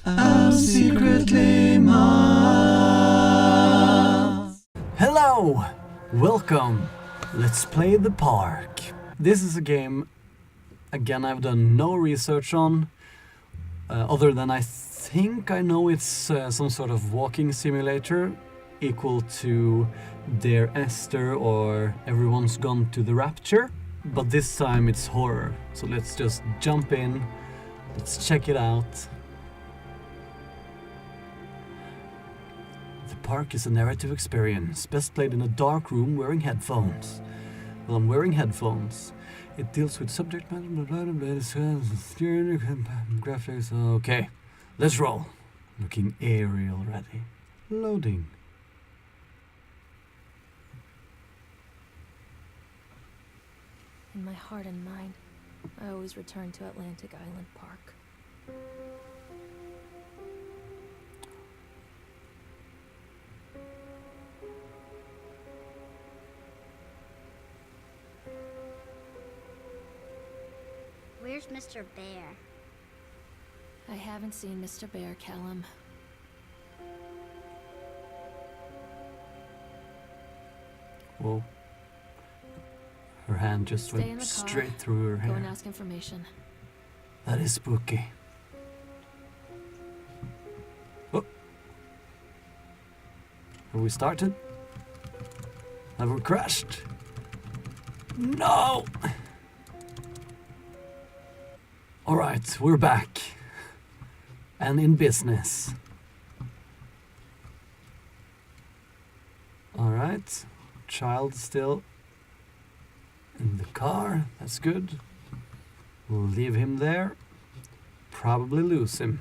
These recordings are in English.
ImSecretlyMads. Hello! Welcome! Let's play the park. This is a game, again, I've done no research on, other than I think I know it's some sort of walking simulator equal to Dear Esther or Everyone's Gone to the Rapture. But this time it's horror, so let's just jump in, let's check it out. The park is a narrative experience, best played in a dark room wearing headphones. Well, I'm wearing headphones. It deals with subject matter, graphics. Okay, let's roll. Looking eerie already. Loading. In my heart and mind, I always return to Atlantic Island Park. Where's Mr. Bear? I haven't seen Mr. Bear, Callum. Whoa. Her hand just Stay in went the car. straight through her Go and hair. ask information. That is spooky. Oh. Have we started? Have we crashed? No! Alright, we're back. And in business. Alright. Child still in the car. That's good. We'll leave him there. Probably lose him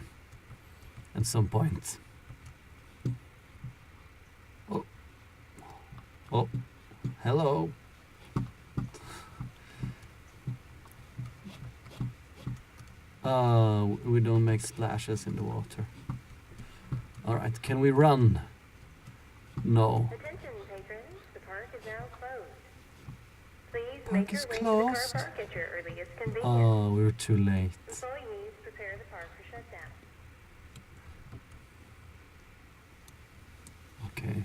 at some point. Oh. Oh. Hello. We don't make splashes in the water. Alright, can we run? No. Attention patrons, the park is now closed. Please Park make is your way to the closed? car park at your earliest convenience. Oh, we're too late. Employees prepare the park for shutdown. Okay.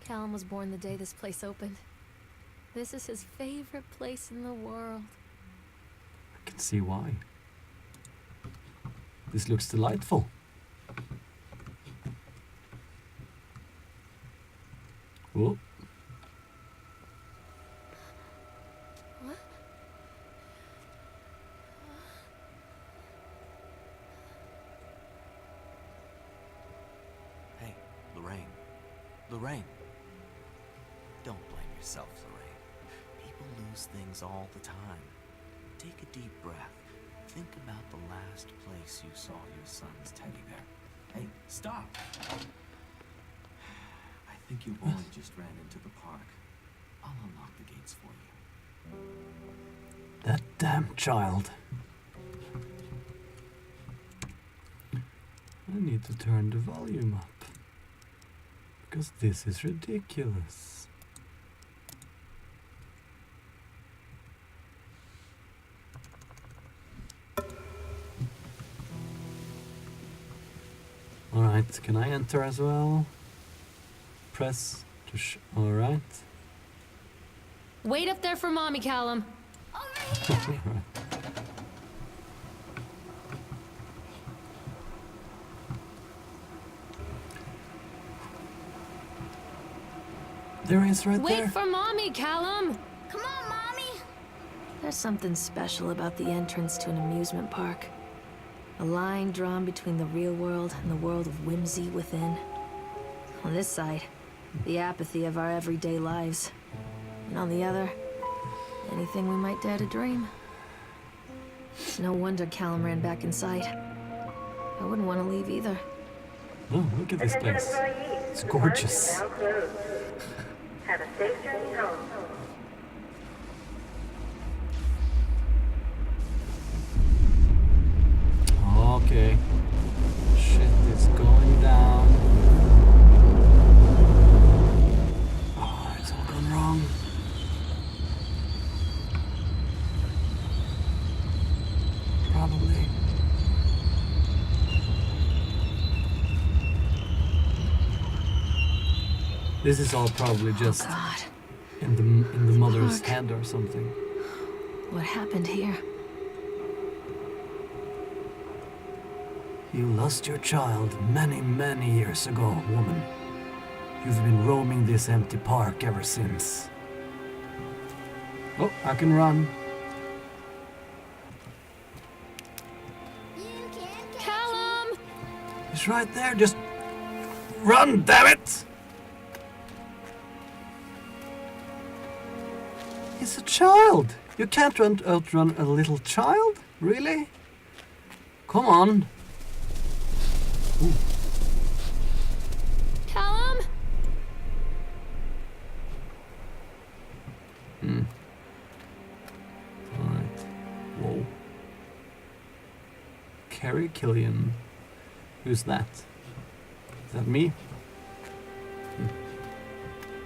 Callum was born the day this place opened. This is his favorite place in the world. I can see why. This looks delightful. Oh. What? Hey, Lorraine. Lorraine. Don't blame yourself, Lorraine. People lose things all the time. Take a deep breath. Think about the last place you saw your son's teddy bear. Hey, stop! I think your boy just ran into the park. I'll unlock the gates for you. That damn child. I need to turn the volume up. Because this is ridiculous. Alright, can I enter as well? Press to alright. Wait up there for Mommy, Callum. There he is right Wait there. for Mommy, Callum. Come on, Mommy! There's something special about the entrance to an amusement park. A line drawn between the real world and the world of whimsy within. On this side, the apathy of our everyday lives. And on the other, anything we might dare to dream. It's no wonder Callum ran back inside. I wouldn't want to leave either. Oh, look at this Attention place. employees, It's the park is gorgeous. now closed. Have a safe journey home. Okay. Shit is going down. Oh, it's all gone wrong. Probably. This is all probably just God, in the mother's Park. head or something. what happened here? You lost your child many, many years ago, woman. You've been roaming this empty park ever since. Oh, I can run. You can't catch Callum! He's right there, just run, damn it! He's a child. You can't outrun a little child, really? Come on. Ooh. Callum! Alright. Whoa. Carrie Killian. Who's that? Is that me?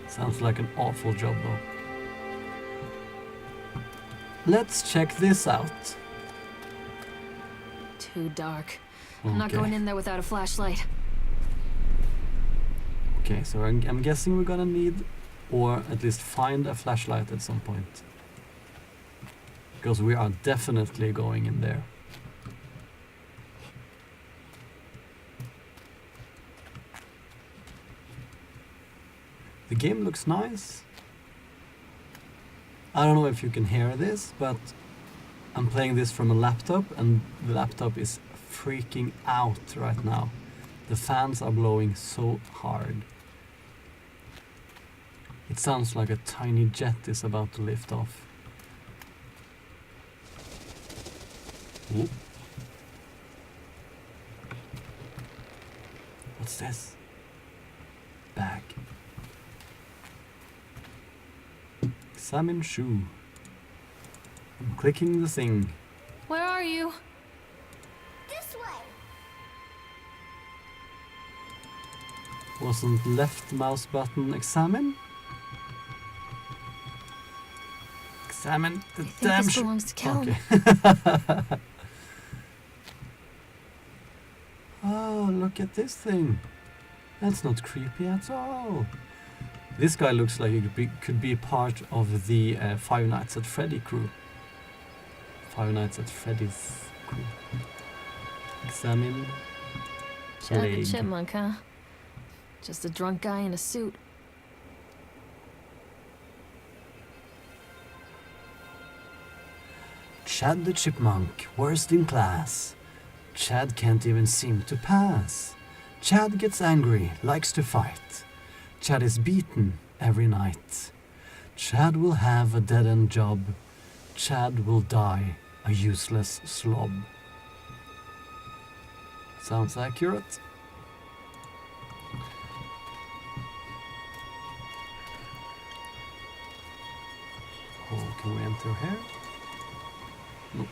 Sounds like an awful job though. Let's check this out. Too dark. I'm not Okay. going in there without a flashlight. Okay, so I'm guessing we're gonna need, or at least find a flashlight at some point. Because we are definitely going in there. The game looks nice. I don't know if you can hear this, but I'm playing this from a laptop and the laptop is freaking out right now. The fans are blowing so hard. It sounds like a tiny jet is about to lift off. Ooh. What's this? Bag. Examine shoe. I'm clicking the thing. Where are you? this way. Wasn't left mouse button examine? Examine the I think damn this shoe. belongs to Callum. Okay. Oh, look at this thing. That's not creepy at all. This guy looks like he could be part of the Five Nights at Freddy crew. Five Nights at Freddy's crew. Examine Chad the leg. Chipmunk, huh? Just a drunk guy in a suit. Chad the Chipmunk, worst in class. Chad can't even seem to pass. Chad gets angry, likes to fight. Chad is beaten every night. Chad will have a dead-end job. Chad will die a useless slob. Sounds accurate. Oh, can we enter here? Nope.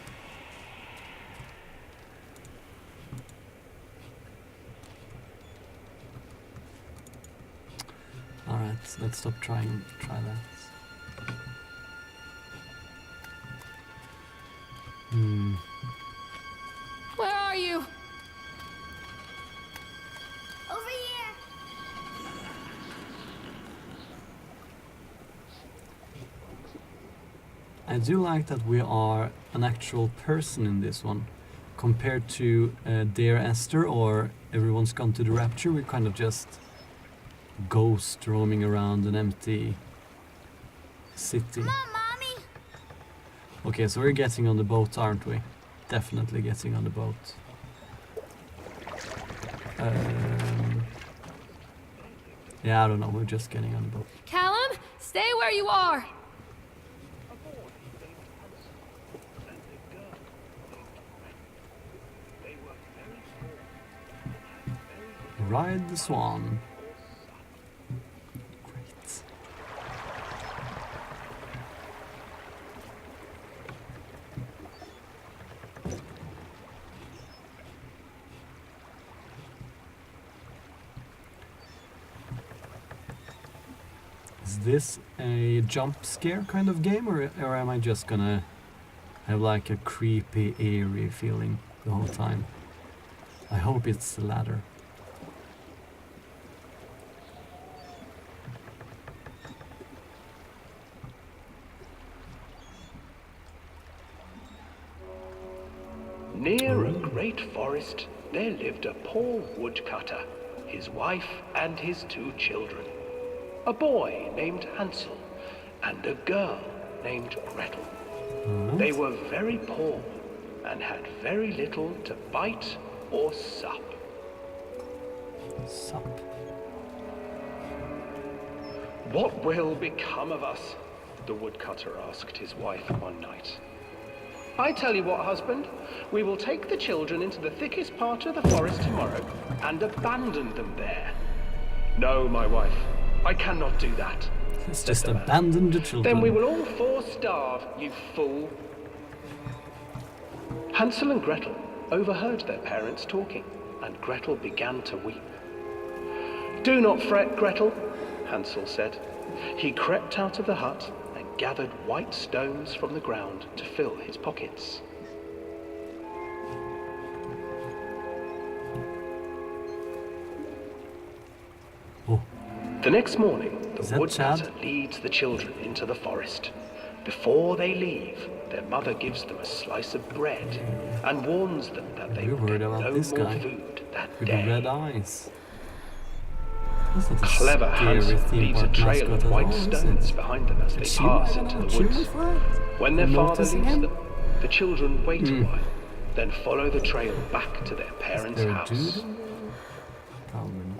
Alright, let's stop trying try that. Where are you? Over here. I do like that we are an actual person in this one. Compared to Dear Esther or Everyone's Gone to the Rapture, we're kind of just ghost roaming around an empty city. Come on, Mommy. Okay, so we're getting on the boat, aren't we? Definitely getting on the boat. Yeah, I don't know, we're just getting on the boat. Callum, stay where you are. Ride the Swan. Great. Is this a jump scare kind of game, or am I just gonna have like a creepy, eerie feeling the whole time? I hope it's the latter. Near a great forest, there lived a poor woodcutter, his wife and his 2 children. A boy named Hansel and a girl named Gretel. They were very poor and had very little to bite or sup. Sup. What will become of us? The woodcutter asked his wife one night. I tell you what, husband, we will take the children into the thickest part of the forest tomorrow and abandon them there. No, my wife, I cannot do that. Let's just abandon the children. Then we will all 4 starve, you fool. Hansel and Gretel overheard their parents talking, and Gretel began to weep. Do not fret, Gretel, Hansel said. He crept out of the hut and gathered white stones from the ground to fill his pockets. Oh. The next morning, Is the that woodcutter Chad? leads the children into the forest. Before they leave, their mother gives them a slice of bread and warns them that they We're will worried get about no this more guy food that with the red day. eyes. That's not a Clever scary Hansel theme leaves a park trail mascot of at white all, is stones it? behind them as they Did she pass ride into on a the chimney woods. for it? When their father Noticing leaves him? them, the children wait a while, then follow the trail back to their Is parents' there a house. dude in there? Callum.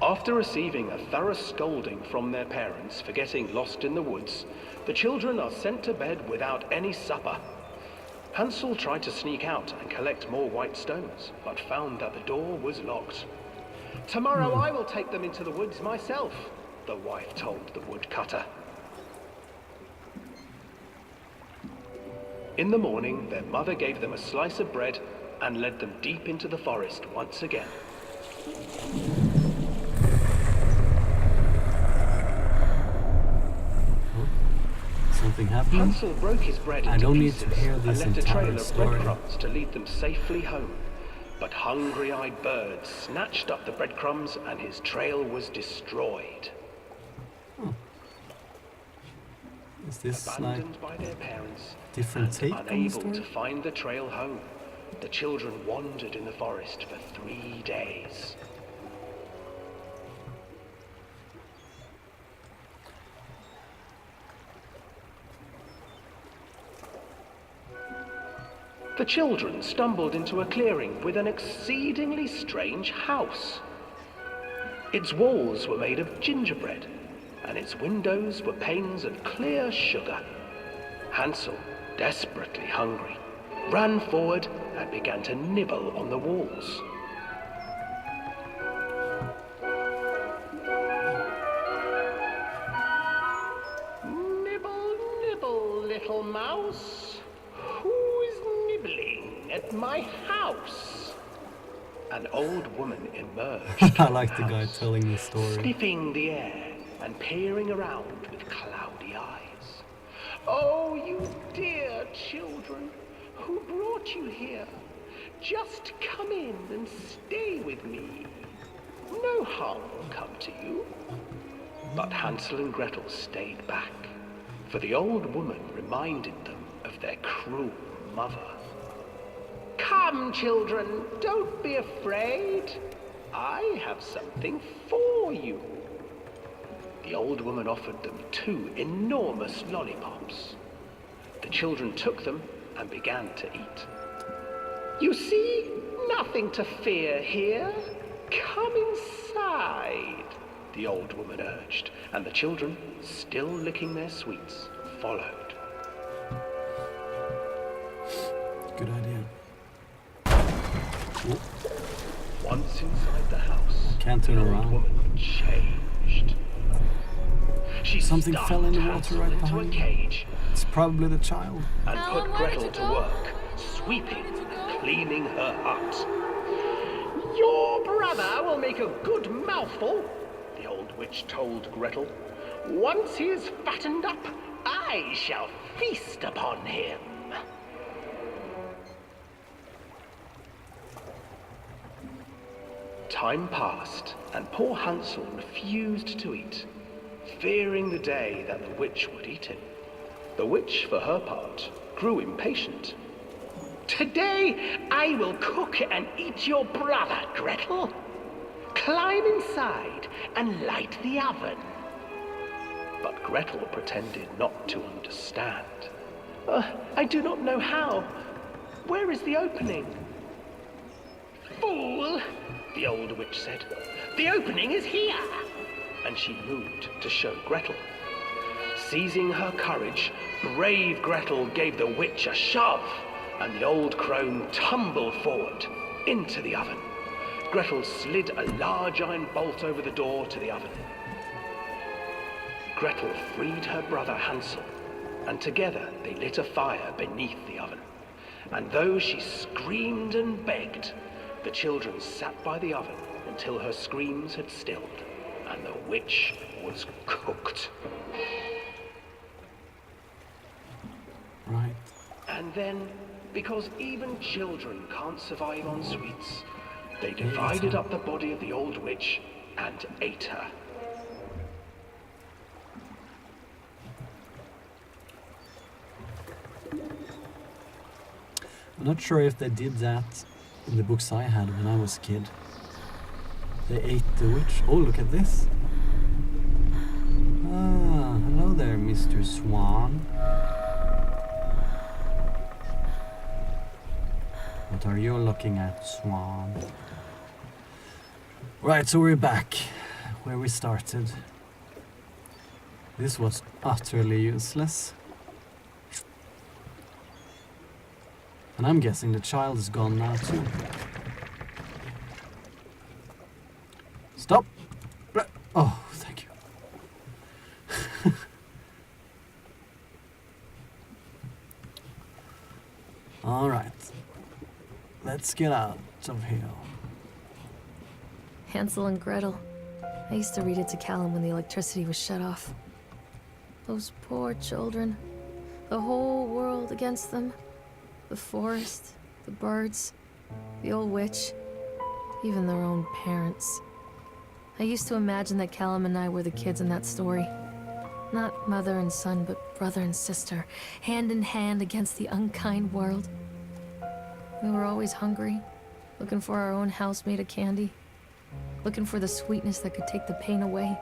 After receiving a thorough scolding from their parents for getting lost in the woods, the children are sent to bed without any supper. Hansel tried to sneak out and collect more white stones, but found that the door was locked. Tomorrow I will take them into the woods myself, the wife told the woodcutter. In the morning, their mother gave them a slice of bread and led them deep into the forest once again. Something happened? Hansel broke his bread into I don't need pieces to hear this and left a entire trail of story. breadcrumbs to lead them safely home. But hungry-eyed birds snatched up the breadcrumbs and his trail was destroyed. Is this like Abandoned by their parents different take and on the unable story? to find the trail home, the children wandered in the forest for 3 days. The children stumbled into a clearing with an exceedingly strange house. Its walls were made of gingerbread, and its windows were panes of clear sugar. Hansel, desperately hungry, ran forward and began to nibble on the walls. Nibble, nibble, little mouse. Who's nibbling at my house? An old woman emerged. I like the guy telling the story. Sniffing the air and peering around with cloudy eyes. Oh, you dear children, who brought you here? Just come in and stay with me. No harm will come to you. But Hansel and Gretel stayed back, for the old woman reminded them of their cruel mother. Come, children, don't be afraid. I have something for you. The old woman offered them 2 enormous lollipops. The children took them and began to eat. You see, nothing to fear here. Come inside, the old woman urged, and the children, still licking their sweets, followed. Good idea. Once inside the house, Can't turn the old around. woman changed. She Something fell in the water Hansel right into behind a you. cage It's probably the child. and Callum, put where did Gretel you to go? work, sweeping and cleaning her hut. Your brother will make a good mouthful, the old witch told Gretel. Once he is fattened up, I shall feast upon him. Time passed, and poor Hansel refused to eat, fearing the day that the witch would eat him. The witch, for her part, grew impatient. Today I will cook and eat your brother, Gretel. Climb inside and light the oven. But Gretel pretended not to understand. I do not know how. Where is the opening? Fool, the old witch said. The opening is here. And she moved to show Gretel. Seizing her courage, brave Gretel gave the witch a shove, and the old crone tumbled forward into the oven. Gretel slid a large iron bolt over the door to the oven. Gretel freed her brother Hansel, and together they lit a fire beneath the oven. And though she screamed and begged, the children sat by the oven until her screams had stilled, and the witch was cooked. Right. And then, because even children can't survive on sweets, they divided up the body of the old witch and ate her. I'm not sure if they did that in the books I had when I was a kid. They ate the witch. Oh, look at this. Ah, hello there, Mr. Swan. What are you looking at, Swan? Right, so we're back where we started. This was utterly useless. And I'm guessing the child is gone now too. Stop! Oh, thank you. Alright. Let's get out of here. Hansel and Gretel. I used to read it to Callum when the electricity was shut off. Those poor children. The whole world against them. The forest, the birds, the old witch, even their own parents. I used to imagine that Callum and I were the kids in that story. Not mother and son, but brother and sister, hand in hand against the unkind world. We were always hungry, looking for our own house made of candy, looking for the sweetness that could take the pain away.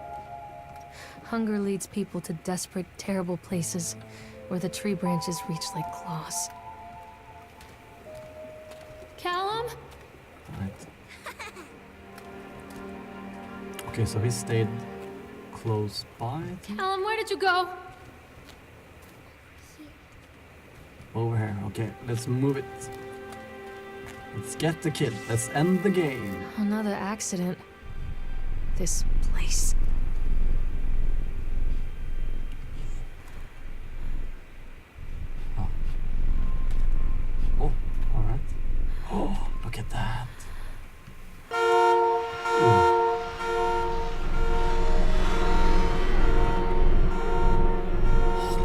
Hunger leads people to desperate, terrible places where the tree branches reach like claws. Callum? Right. Okay, so he stayed close by. Callum, where did you go? Over here. Okay, let's move it. Let's get the kid. Let's end the game. Another accident. This place. Oh. Oh, alright. Oh, look at that. Oh,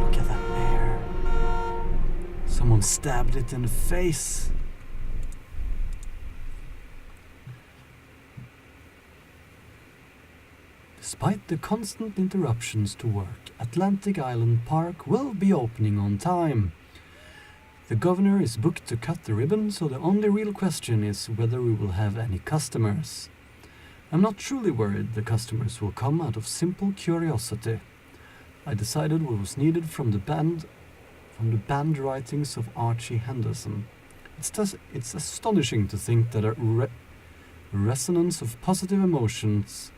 look at that bear. Someone stabbed it in the face. Despite the constant interruptions to work, Atlantic Island Park will be opening on time. The governor is booked to cut the ribbon, so the only real question is whether we will have any customers. I'm not truly worried the customers will come out of simple curiosity. I decided what was needed from the band writings of Archie Henderson. It's astonishing to think that a resonance of positive emotions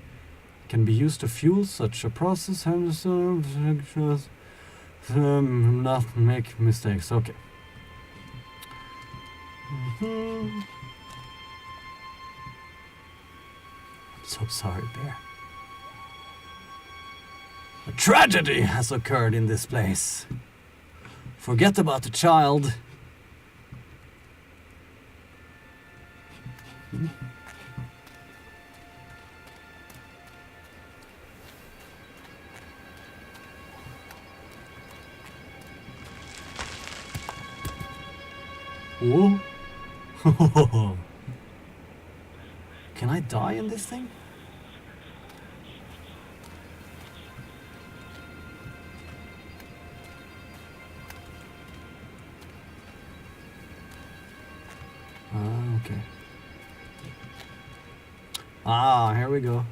can be used to fuel such a process. Not make mistakes. Okay. I'm so sorry, Bear. A tragedy has occurred in this place. Forget about the child. Whoa. Can I die in this thing? Okay. Ah, here we go.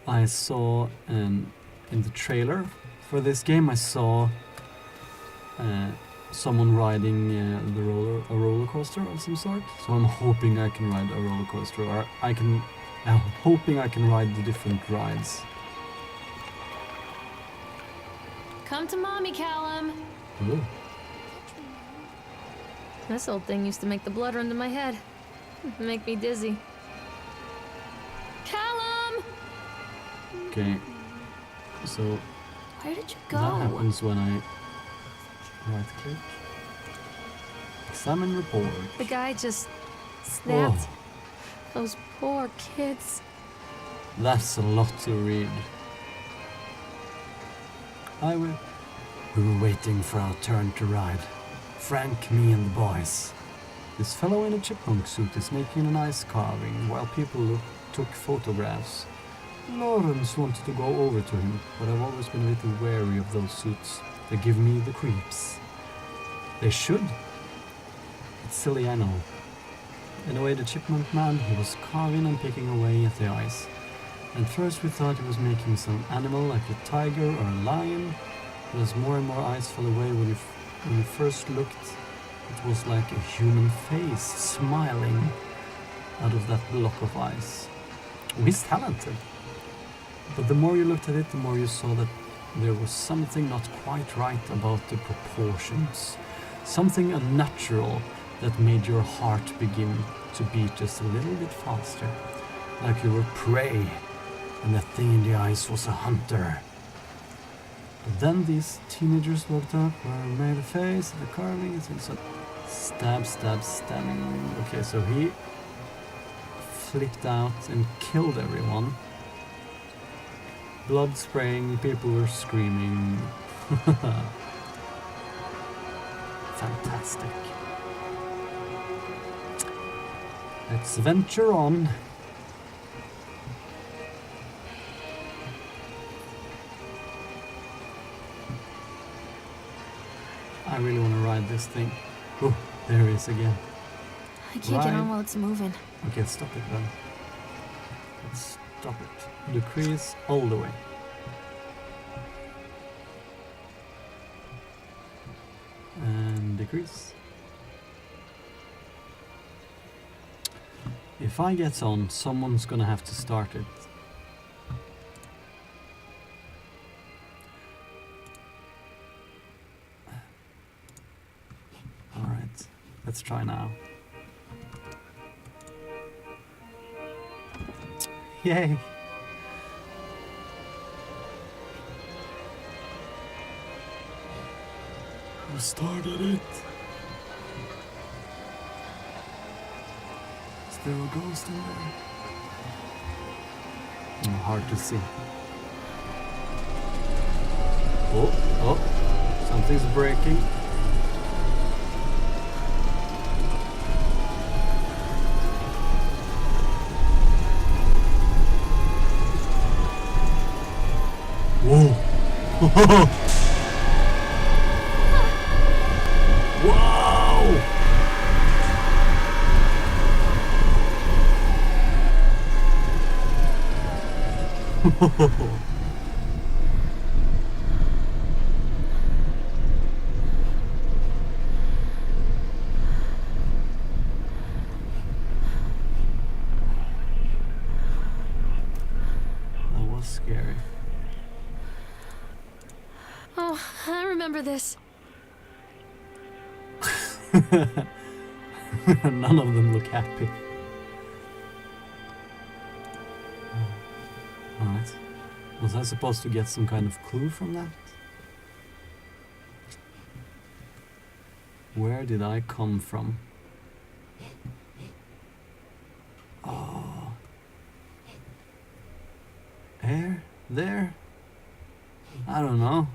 I saw in the trailer for this game, I saw someone riding a roller coaster of some sort. So I'm hoping I can ride a roller coaster, or I'm hoping I can ride the different rides. Come to mommy, Callum. Ooh. This old thing used to make the blood run to my head. Make me dizzy. Callum! Okay. So Where did you that go? happens when I right click. Examine report. The guy just snapped. Oh, Those poor kids. that's a lot to read. We were waiting for our turn to ride. Frank, me and the boys. This fellow in a chipmunk suit is making a nice carving while people took photographs. Lawrence wanted to go over to him, but I've always been a little wary of those suits. They give me the creeps. They should. It's silly, I know. Anyway, the chipmunk man, he was carving and picking away at the ice. At first we thought he was making some animal like a tiger or a lion, but as more and more ice fell away when we first looked, it was like a human face smiling out of that block of ice. Oh, he's talented. But the more you looked at it, the more you saw that there was something not quite right about the proportions. Something unnatural that made your heart begin to beat just a little bit faster. Like you were prey, and that thing in the ice was a hunter. But then these teenagers looked up, made a face, the carving, and said, stabbing. Okay, so he flipped out and killed everyone. Blood spraying, people were screaming. Fantastic. Let's venture on. I really want to ride this thing. Oh, there it is again. I can't get on while it's moving. Okay, stop it then. Let's stop it. Decrease all the way. And decrease. If I get on, someone's gonna have to start it. Alright, let's try now. Yay! I started it! Is there a ghost in there? Oh, hard to see. Oh, something's breaking. Whoa! Wow! That was scary. Oh, I remember this. None of them look happy. Alright. Was I supposed to get some kind of clue from that? Where did I come from? Oh. Here? There? I don't know.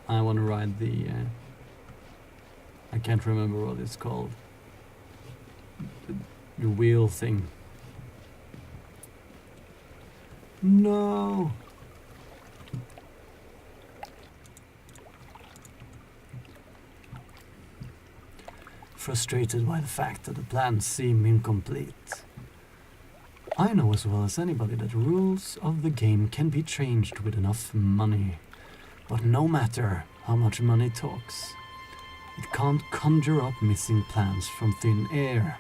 I want to ride the... I can't remember what it's called. The wheel thing. No! frustrated by the fact that the plans seem incomplete. I know as well as anybody that rules of the game can be changed with enough money. But no matter how much money talks, it can't conjure up missing plans from thin air.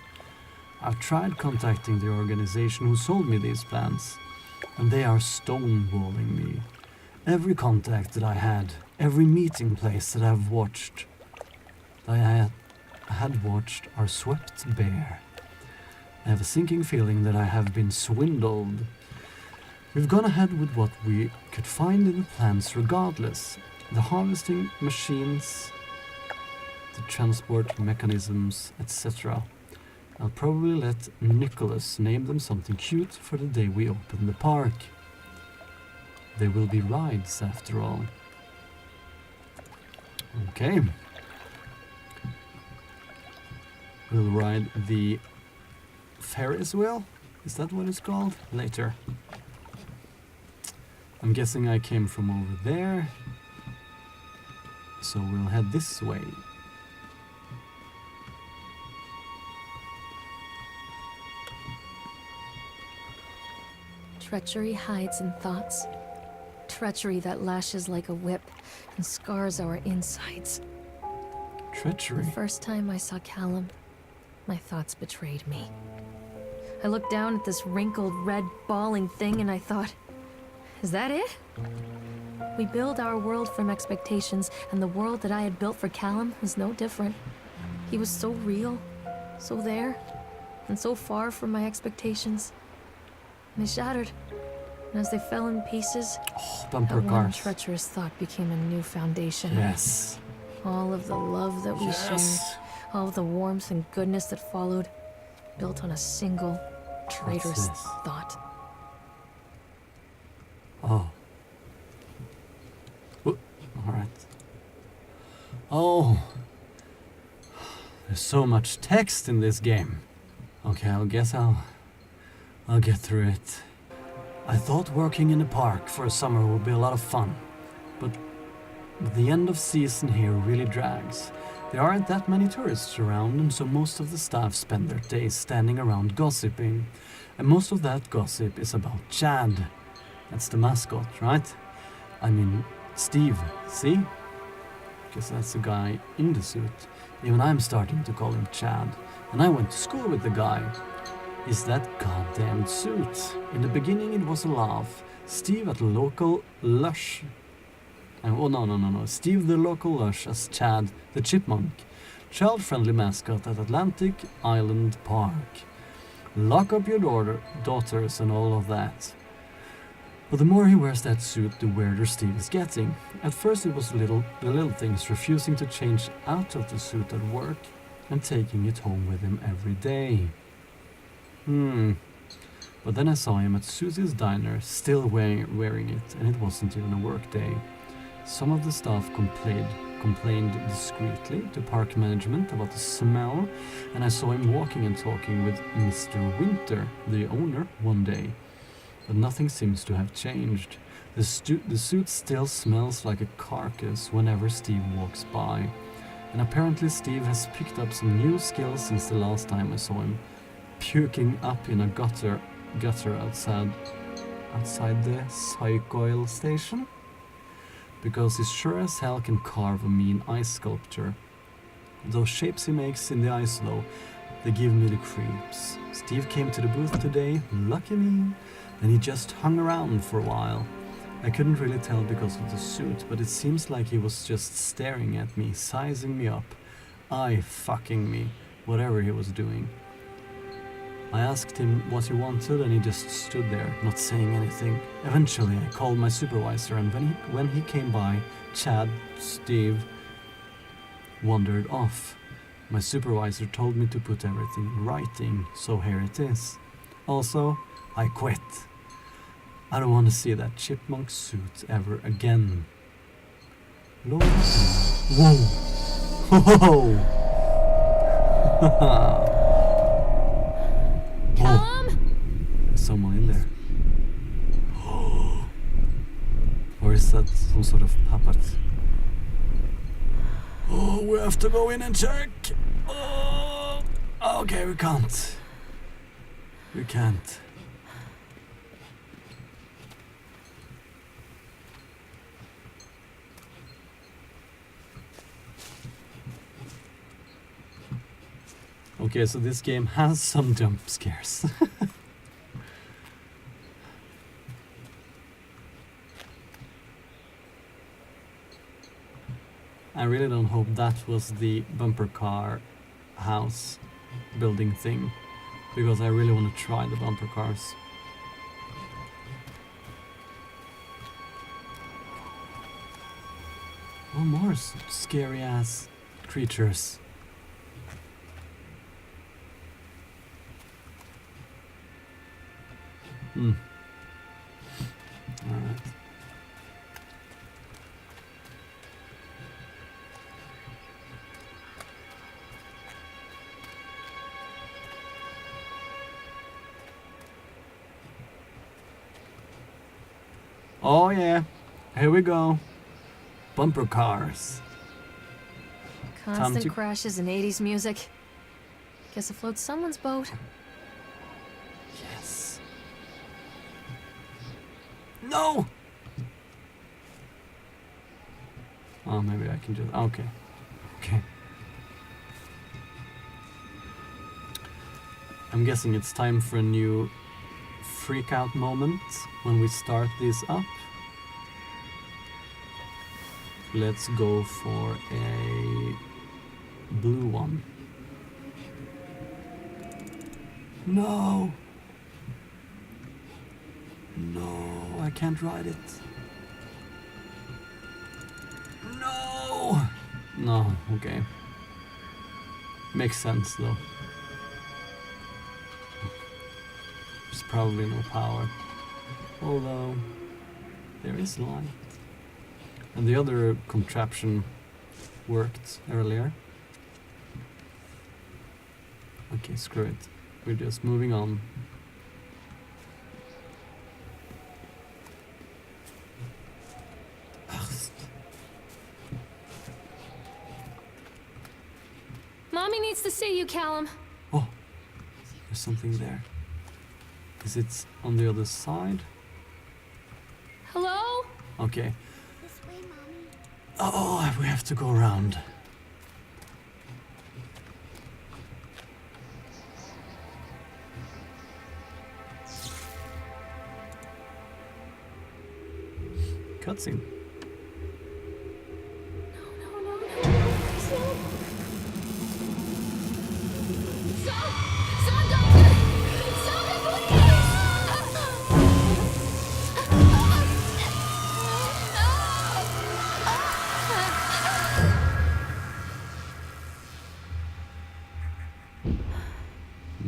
I've tried contacting the organization who sold me these plans, and they are stonewalling me. Every contact that I had, every meeting place that I've watched, that I had watched, are swept bare. I have a sinking feeling that I have been swindled. We've gone ahead with what we could find in the plans regardless. The harvesting machines, the transport mechanisms, etc. I'll probably let Nicholas name them something cute for the day we open the park. They will be rides after all. Okay. We'll ride the Ferris wheel? Is that what it's called? Later. I'm guessing I came from over there. So we'll head this way. Treachery hides in thoughts. Treachery that lashes like a whip and scars our insides. Treachery? The first time I saw Callum, my thoughts betrayed me. I looked down at this wrinkled, red, bawling thing and I thought, is that it? We build our world from expectations, and the world that I had built for Callum was no different. He was so real, so there, and so far from my expectations. And they shattered, and as they fell in pieces, Bumper that one cars. treacherous thought became a new foundation. Yes. All of the love that we shared, Yes. all of the warmth and goodness that followed, built on a single traitorous this? thought. Oh. Alright. Oh. There's so much text in this game. Okay, I guess I'll get through it. I thought working in a park for a summer would be a lot of fun, but the end of season here really drags. There aren't that many tourists around, and so most of the staff spend their days standing around gossiping. And most of that gossip is about Chad. That's the mascot, right? I mean, Steve, see? Because that's the guy in the suit. Even I'm starting to call him Chad. And I went to school with the guy. Is that goddamn suit. In the beginning it was a laugh. Steve at the local Lush. Oh no. Steve the local Lush as Chad the chipmunk. Child-friendly mascot at Atlantic Island Park. Lock up your daughters and all of that. But the more he wears that suit, the weirder Steve is getting. At first it was the little things, refusing to change out of the suit at work and taking it home with him every day. But then I saw him at Susie's diner, still wearing it, and it wasn't even a work day. Some of the staff complained discreetly to park management about the smell, and I saw him walking and talking with Mr. Winter, the owner, one day. But nothing seems to have changed. The suit still smells like a carcass whenever Steve walks by. And apparently Steve has picked up some new skills since the last time I saw him, puking up in a gutter outside the psych oil station. Because he sure as hell can carve a mean ice sculpture. Those shapes he makes in the ice though, they give me the creeps. Steve came to the booth today, lucky me. And he just hung around for a while. I couldn't really tell because of the suit, but it seems like he was just staring at me, sizing me up, fucking me, whatever he was doing. I asked him what he wanted and he just stood there, not saying anything. Eventually I called my supervisor, and when he came by, Steve wandered off. My supervisor told me to put everything in writing, so here it is. Also, I quit. I don't want to see that chipmunk suit ever again. Lord. Whoa! Whoa! Callum? There's someone in there. Or is that some sort of puppet? Oh, we have to go in and check! Oh! Okay, we can't. We can't. Okay, so this game has some jump scares. I really don't hope that was the bumper car house building thing, because I really want to try the bumper cars. Oh, more scary ass creatures. Hmm. Alright. Oh yeah, here we go. Bumper cars. Constant crashes and 80s music. Guess it floats someone's boat. Yes. No! Oh, maybe I can just... Okay. Okay. I'm guessing it's time for a new freak out moment when we start this up. Let's go for a blue one. No! No, I can't ride it. No! No, okay. Makes sense though. There's probably no power. Although, there is light. And the other contraption worked earlier. Okay, screw it. We're just moving on. Mommy needs to see you, Callum. Oh, there's something there. Is it on the other side? Hello? Okay. This way, Mommy. Oh, we have to go around. Cutscene.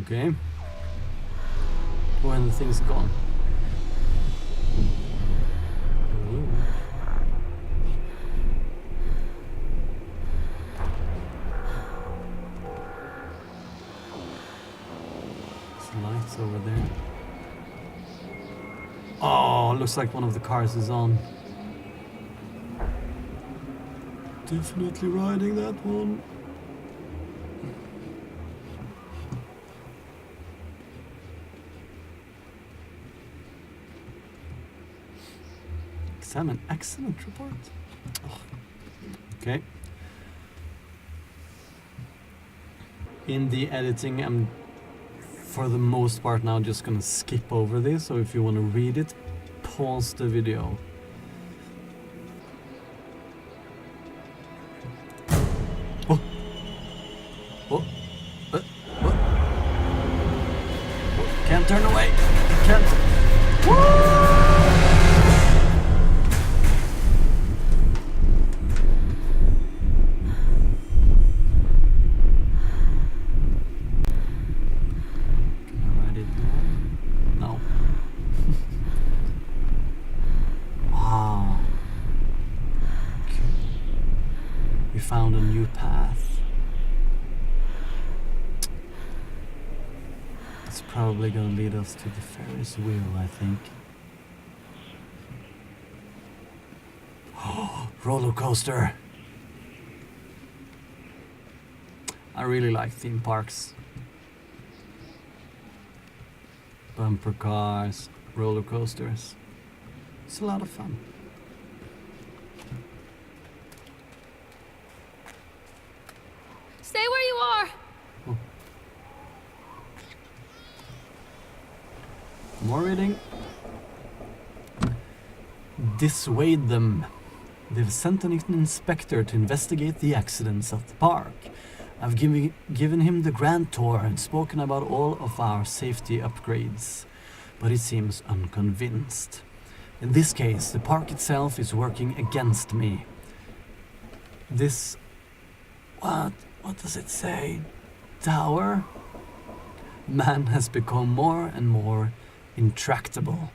Okay. When the thing's gone. Ooh. There's lights over there. Oh, looks like one of the cars is on. Definitely riding that one. Examine accident report. Oh. Okay. In the editing, I'm for the most part now just gonna skip over this, so if you want to read it, pause the video. Oh. Oh. What? Can't turn away. Can't. Woo! Found a new path. It's probably gonna lead us to the Ferris wheel, I think. Oh, roller coaster. I really like theme parks. bumper cars, roller coasters. It's a lot of fun. Stay where you are! More reading. Dissuade them. They've sent an inspector to investigate the accidents at the park. I've given him the grand tour and spoken about all of our safety upgrades, but he seems unconvinced. In this case, the park itself is working against me. This... What does it say? Tower? Man has become more and more intractable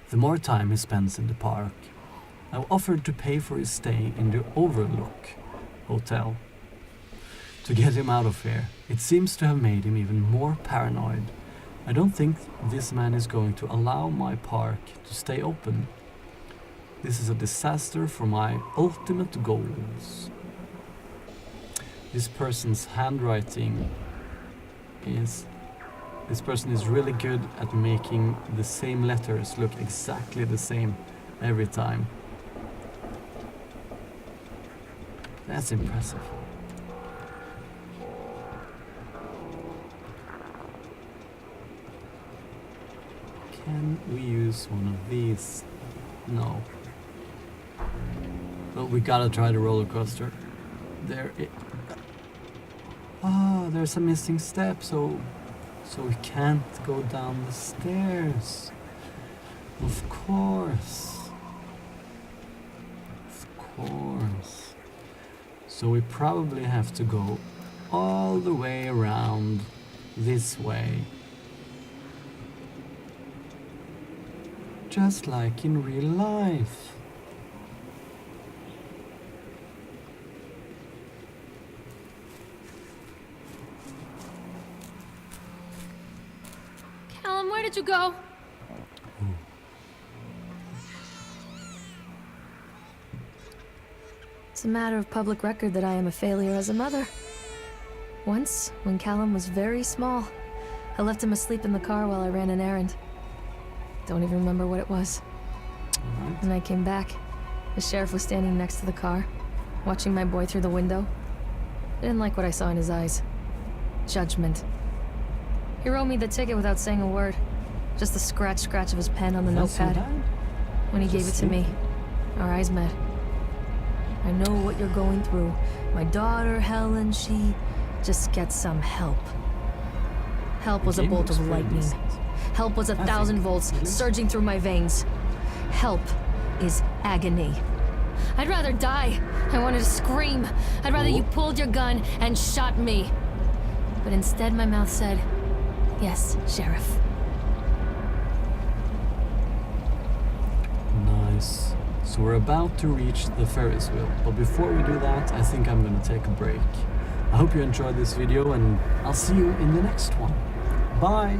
the more time he spends in the park. I've offered to pay for his stay in the Overlook Hotel to get him out of here. It seems to have made him even more paranoid. I don't think this man is going to allow my park to stay open. This is a disaster for my ultimate goals. This person's handwriting is... This person is really good at making the same letters look exactly the same every time. That's impressive. Can we use one of these? No. Well, we gotta try the roller coaster. There's a missing step, so we can't go down the stairs. Of course. Of course. So we probably have to go all the way around this way. Just like in real life. Callum, where did you go? It's a matter of public record that I am a failure as a mother. Once, when Callum was very small, I left him asleep in the car while I ran an errand. Don't even remember what it was. When I came back, the sheriff was standing next to the car, watching my boy through the window. I didn't like what I saw in his eyes. Judgment. He wrote me the ticket without saying a word. Just the scratch of his pen on the notepad. When he gave it to me, our eyes met. I know what you're going through. My daughter, Helen, she just gets some help. Help was a bolt of lightning. Help was 1,000 volts surging through my veins. Help is agony. I'd rather die. I wanted to scream. I'd rather you pulled your gun and shot me. But instead my mouth said, yes, Sheriff. Nice. So we're about to reach the Ferris wheel, but before we do that, I think I'm gonna take a break. I hope you enjoyed this video, and I'll see you in the next one. Bye!